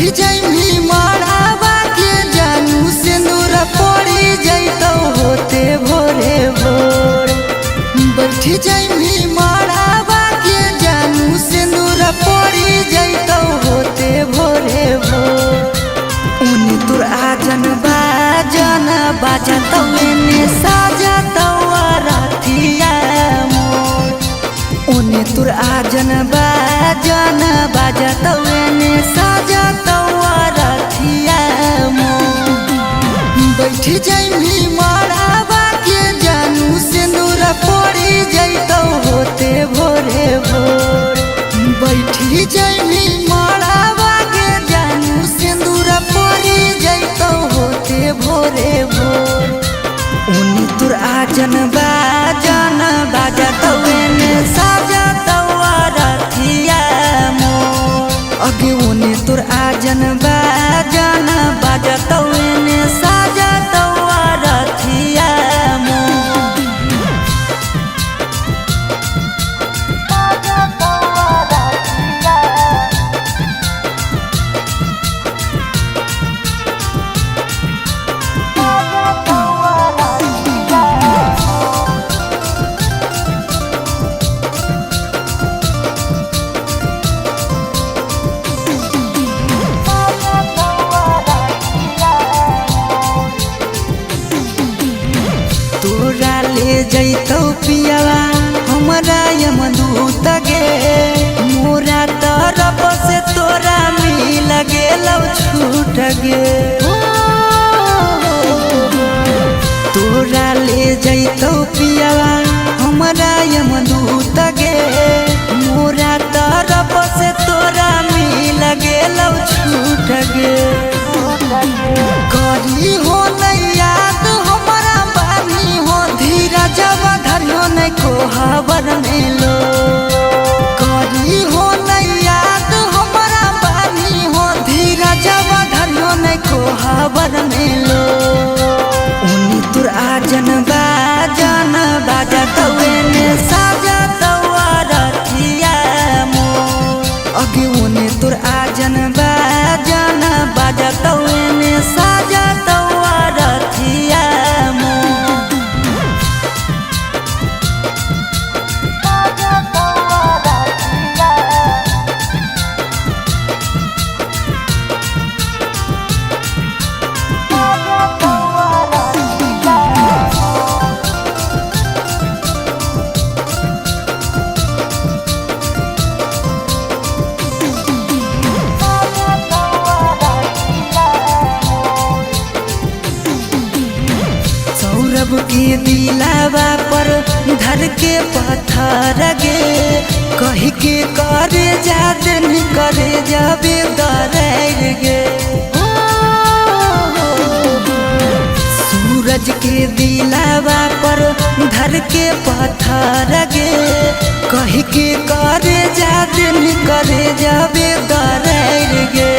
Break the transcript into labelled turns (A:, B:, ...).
A: जाइमी मड़ावा के जानू से नूर पड़ी जैतो होते भोरे भोर। बैठ जाइमी मड़ावा के जानू से नूर पड़ी जैतो होते भोरे भोर। उन्हीं तुर आजन बाजत मैंने साजत रथिया मोर। उन्हीं तुर आजन बाजत मैंने साजत रथिया मोर। बैठ जाइमी मड़ावा के जानू से नूर पड़ी जैतो होते भोरे भोर। बैठ जाइमी मड़ावा के जानू से नूर पड़ी जैतो होते भोरे भोर। उन्हीं तुर आजन बाजत मैंने साजत रथिया मोर। अगे उन्हीं तुर आजन बाजत मैंने साजत रथिया मोर। तोरा ले जैतो पियावा हमरा यमदूत गे। मोरा तरफ से तोरा मिल गेलौ छूट गे। तोरा ले जैतो पियावा हमरा यमदूत गे। मोरा तरफ से तोरा मिल गेलौ छूट गे। करी हो नहीं याद हमारा बानी हो धीरज धरियो नहीं को खबर मिलो। करी हो नहीं याद हमारा बानी हो धीरज धरियो नहीं को खबर मिलो। उन्हीं तुर आजन बाजत मैंने साजत रथिया मोर। अगे उन्हीं तुर आजन बाजत मैंने साजत रथिया मोर। सौरभ के दिलावा पर धर के पत्थर गे। कह के करे जादन करे जाबे दरैर गे। सूरज के दिलावा पर धर के पत्थर गे। कह के करे जादन करे जाबे दरैर गे।